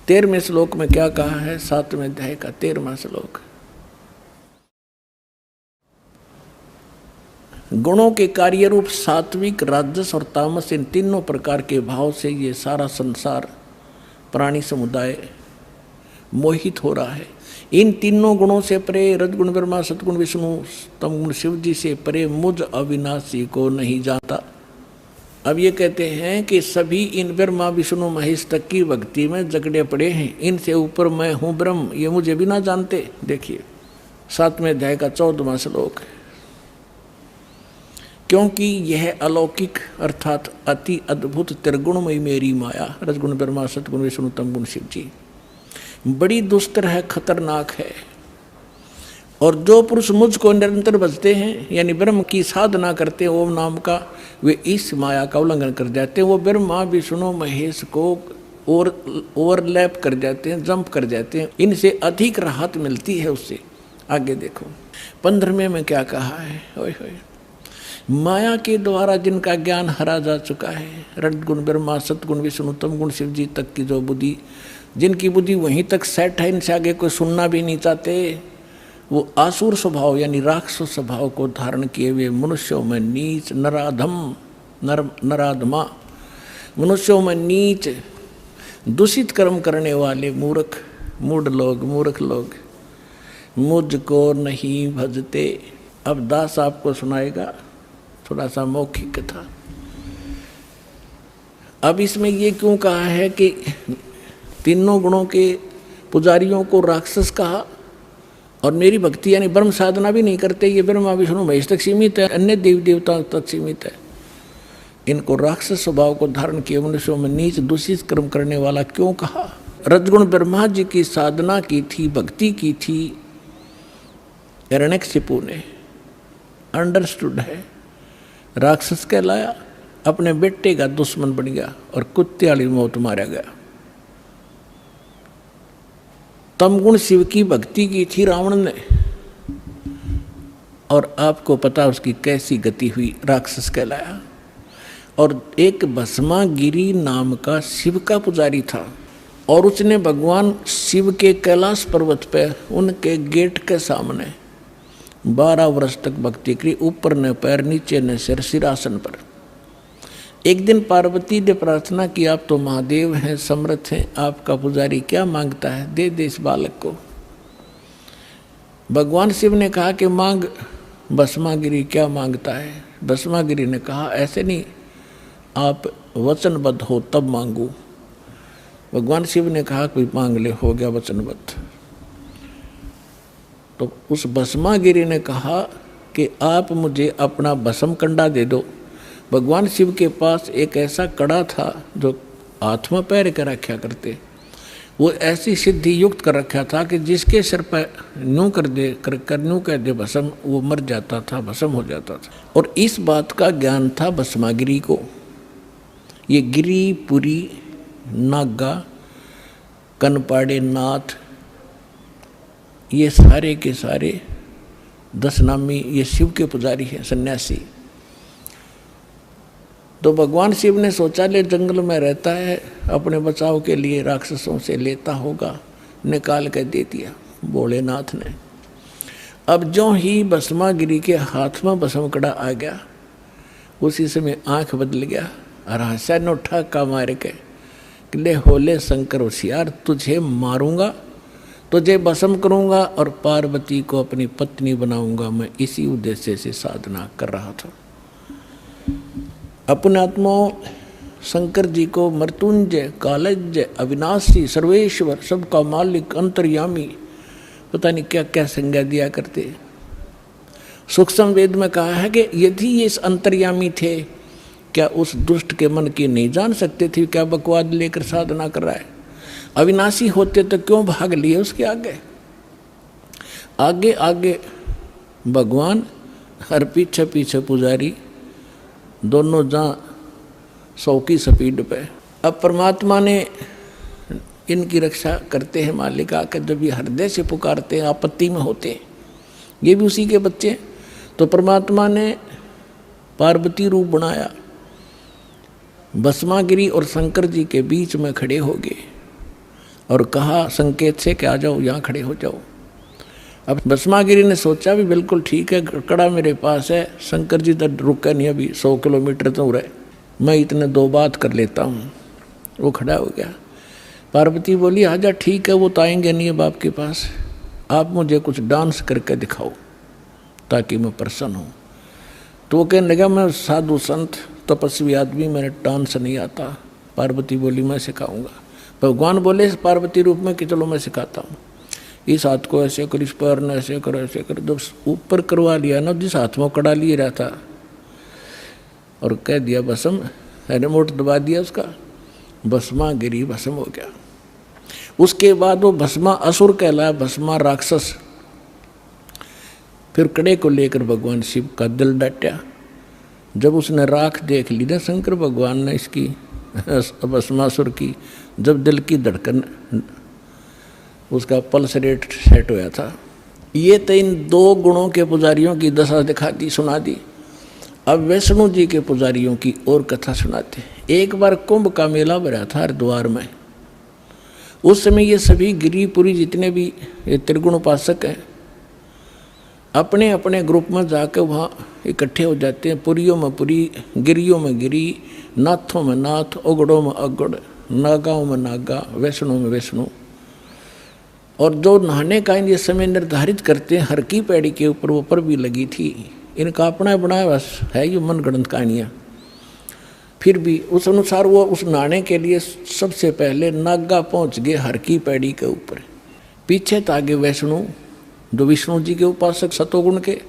13वें श्लोक में क्या कहा है? 7वें अध्याय का 13वां श्लोक। गुणों के कार्य रूप सात्विक, राजस और तामस, इन तीनों प्रकार के भाव से ये सारा संसार, प्राणी समुदाय मोहित हो रहा है। इन तीनों गुणों से परे, रजगुण ब्रह्मा, सतगुण विष्णु, तमगुण शिव जी से परे मुझ अविनाशी को नहीं जानता। अब ये कहते हैं कि सभी इन ब्रह्मा विष्णु महेश तक की भक्ति में जकड़े पड़े हैं, इनसे ऊपर मैं हूँ ब्रह्म, ये मुझे भी ना जानते। देखिए 7वें अध्याय का 14वां श्लोक। क्योंकि यह अलौकिक अर्थात अति अद्भुत त्रिगुणमयी मेरी माया, रजगुण ब्रह्मा, सतगुण विष्णु, तमगुण शिव जी, बड़ी दुष्कर है, खतरनाक है। और जो पुरुष मुझको निरंतर भजते हैं, यानी ब्रह्म की साधना करते हैं ओम नाम का, वे इस माया का उल्लंघन कर जाते हैं। वो ब्रह्मा विष्णु महेश को ओवरलैप कर जाते हैं, जंप कर जाते हैं, इनसे अधिक राहत मिलती है उससे। आगे देखो 15वें में क्या कहा है? ओए होए, माया के द्वारा जिनका ज्ञान हरा जा चुका है, रजगुण ब्रह्मा, सतगुण विष्णु, तमगुण शिव जी तक की जो बुद्धि, जिनकी बुद्धि वहीं तक सेट है, इनसे आगे कोई सुनना भी नहीं चाहते, वो आसुर स्वभाव यानी राक्षस स्वभाव को धारण किए हुए मनुष्यों में नीच, नराधम, नराधमा, मनुष्यों में नीच, दूषित कर्म करने वाले मूर्ख, मूढ़ लोग, मूर्ख लोग मुझको नहीं भजते। अब दास आपको सुनाएगा थोड़ा सा मौखिक कथा। अब इसमें ये क्यों कहा है कि तीनों गुणों के पुजारियों को राक्षस कहा, और मेरी भक्ति यानी ब्रह्म साधना भी नहीं करते, ये ब्रह्मा विष्णु महेश तक सीमित है, अन्य देवी देवताओं तक सीमित है, इनको राक्षस स्वभाव को धारण किए मनुष्यों में नीच दूषित कर्म करने वाला क्यों कहा? रजगुण ब्रह्मा जी की साधना की थी, भक्ति की थी, हिरण्यकशिपु ने अंडरस्टूड है, राक्षस कहलाया, अपने बेटे का दुश्मन बन गया और कुत्ते वाली मौत मारा गया। तमगुण शिव की भक्ति की थी रावण ने, और आपको पता उसकी कैसी गति हुई, राक्षस कहलाया। और एक भस्मागिरी नाम का शिव का पुजारी था, और उसने भगवान शिव के कैलाश पर्वत पे उनके गेट के सामने 12 वर्ष तक भक्ति करी, ऊपर न पैर नीचे न सिर, सिरासन पर। एक दिन पार्वती ने प्रार्थना की, आप तो महादेव हैं, समर्थ हैं, आपका पुजारी क्या मांगता है, दे दे इस बालक को। भगवान शिव ने कहा कि मांग। भस्मागिरी क्या मांगता है? भस्मागिरी ने कहा ऐसे नहीं, आप वचनबद्ध हो तब मांगू। भगवान शिव ने कहा कोई मांग ले, हो गया वचनबद्ध। तो उस भस्मागिरी ने कहा कि आप मुझे अपना भस्म कंडा दे दो। भगवान शिव के पास एक ऐसा कड़ा था जो हाथ में पैर के रखा करते, वो ऐसी सिद्धि युक्त कर रखा था कि जिसके सिर पर न्यू कर दे भस्म, वो मर जाता था, भस्म हो जाता था। और इस बात का ज्ञान था भस्मागिरी को। ये गिरी, पुरी, नागा, कनपाड़े नाथ, ये सारे के सारे 10 नामी ये शिव के पुजारी हैं, सन्यासी। तो भगवान शिव ने सोचा ले जंगल में रहता है, अपने बचाव के लिए राक्षसों से लेता होगा, निकाल कर दे दिया भोलेनाथ ने। अब जो ही भस्मागिरी के हाथ में भस्मकड़ा आ गया, उसी समय आंख बदल गया और हंसा नोठा का मार के, ले होले शंकर होशियार, तुझे मारूंगा, तुझे भस्म करूंगा और पार्वती को अपनी पत्नी बनाऊंगा। मैं इसी उद्देश्य से साधना कर रहा था। अपने आत्मा शंकर जी को मृत्युंजय, कालज्ञ, अविनाशी, सर्वेश्वर, सबका मालिक, अंतर्यामी, पता नहीं क्या क्या संज्ञा दिया करते। सूक्ष्म वेद में कहा है कि यदि ये इस अंतर्यामी थे, क्या उस दुष्ट के मन की नहीं जान सकते थे? क्या बकवाद लेकर साधना कर रहा है? अविनाशी होते तो क्यों भाग लिए उसके आगे? आगे आगे भगवान और पीछे पीछे पुजारी, दोनों जहाँ 100 की स्पीड पे। अब परमात्मा ने इनकी रक्षा करते हैं मालिक आकर, जब ये हृदय से पुकारते हैं, आपत्ति में होते हैं, ये भी उसी के बच्चे हैं। तो परमात्मा ने पार्वती रूप बनाया, भस्मागिरी और शंकर जी के बीच में खड़े हो गए और कहा संकेत से कि आ जाओ, यहाँ खड़े हो जाओ। अब भस्मागिरी ने सोचा भी बिल्कुल ठीक है, कड़ा मेरे पास है, शंकर जी तो रुके नहीं, अभी 100 किलोमीटर तो रहे, मैं इतने 2 बात कर लेता हूँ। वो खड़ा हो गया। पार्वती बोली आजा, ठीक है, वो तो आएंगे नहीं अब आपके पास, आप मुझे कुछ डांस करके दिखाओ ताकि मैं प्रसन्न हूँ। तो वो कहने लगा मैं साधु संत तपस्वी आदमी, मेरे डांस नहीं आता। पार्वती बोली मैं सिखाऊंगा। भगवान बोले पार्वती रूप में कि चलो मैं सिखाता हूँ, इस हाथ को ऐसे कर, इस पैर ने ऐसे करो, ऐसे कर। जब ऊपर करवा लिया ना, जिस हाथ में कड़ा लिए रहता और कह दिया भस्म, रिमोट दबा दिया उसका, भस्मा गिरी, भस्म हो गया। उसके बाद वो भस्मा असुर कहलाया, भस्मा राक्षस। फिर कड़े को लेकर भगवान शिव का दिल डटा। जब उसने राख देख ली ना शंकर भगवान ने इसकी भस्मासुर की, जब दिल की धड़कन, उसका पल्स रेट सेट होया था। ये तो इन 2 गुणों के पुजारियों की दशा दिखा दी, सुना दी। अब वैष्णो जी के पुजारियों की और कथा सुनाते। एक बार कुंभ का मेला भरा था हरिद्वार में। उस समय ये सभी गिरिपुरी जितने भी ये त्रिगुण उपासक हैं, अपने अपने ग्रुप में जाकर वहाँ इकट्ठे हो जाते हैं। पुरियों में पुरी, गिरियों में गिरी, नाथों में नाथ, उगड़ों में अगड़, नागाओं में नागा, वैष्णो में वैष्णो। और जो नहाने का ये समय निर्धारित करते हैं, हर की पैड़ी के ऊपर भी लगी थी। इनका अपना बनाया बस है ये मनगढ़ंत कहानियाँ। फिर भी उस अनुसार वो उस नहाने के लिए सबसे पहले नागा पहुँच गए हर की पैड़ी के ऊपर। पीछे तागे वैष्णो जो विष्णु जी के उपासक सतोगुण के।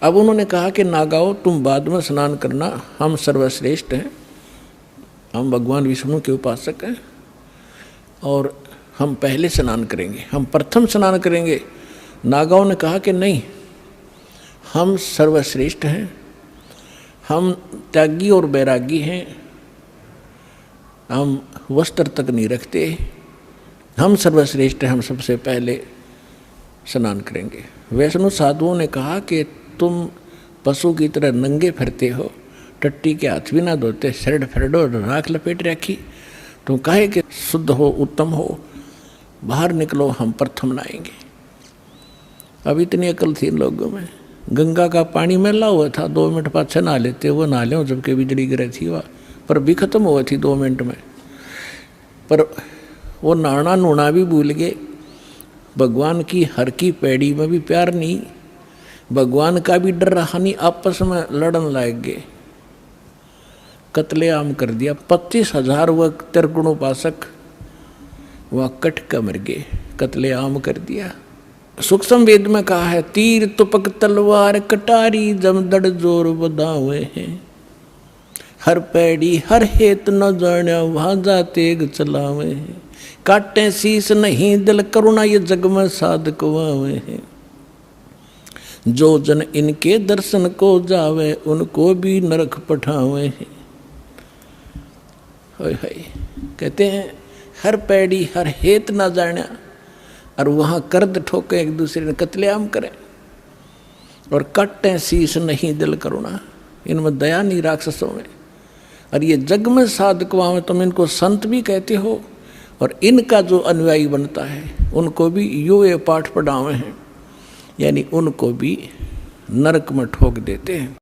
अब उन्होंने कहा कि नागाओं तुम बाद में स्नान करना, हम सर्वश्रेष्ठ हैं, हम भगवान विष्णु के उपासक हैं और हम पहले स्नान करेंगे, हम प्रथम स्नान करेंगे। नागाओं ने कहा कि नहीं, हम सर्वश्रेष्ठ हैं, हम त्यागी और बैरागी हैं, हम वस्त्र तक नहीं रखते, हम सर्वश्रेष्ठ हैं, हम सबसे पहले स्नान करेंगे। वैष्णो साधुओं ने कहा कि तुम पशु की तरह नंगे फिरते हो, टट्टी के हाथ भी ना धोते, शर्ट फरडो राख लपेट रखी, तुम काहे कि शुद्ध हो, उत्तम हो, बाहर निकलो, हम प्रथम नहाएंगे। अब इतनी अकल थी लोगों में। गंगा का पानी मैला हुआ था, 2 मिनट पाछे नहा लेते, वो नहा लें जबकि बिजली गिरी थी वह, पर भी खत्म हुआ थी 2 मिनट में। पर वो नहाना नूना भी भूल गए। भगवान की हर की पैड़ी में भी प्यार नहीं, भगवान का भी डर रहा नहीं, आपस में लड़न लग गए, कत्लेआम कर दिया। 25,000 वह त्रिगुण उपासक वह कट कर मर गए, कत्लेआम कर दिया। सूक्ष्म वेद में कहा है, तीर तुपक तलवार कटारी जमदड़ जोर बदावे हैं, हर पैड़ी हर हेत न जाने वहां जा तेग चलावे हैं, काटे शीस नहीं दिल करुणा ये जग में साधक वावे हैं, जो जन इनके दर्शन को जावे उनको भी नरक पठावे हैं। कहते हैं हर पैड़ी हर हेत ना जाना, और वहाँ कर्द ठोके एक दूसरे ने कत्लेआम करें, और कट्टे शीश नहीं दिल करुणा, इनमें दया नहीं राक्षसों में। और ये जग में साधक वहाँ में तुम इनको संत भी कहते हो, और इनका जो अनुयायी बनता है उनको भी यो ये पाठ पढ़ावे हैं, यानी उनको भी नरक में ठोक देते हैं।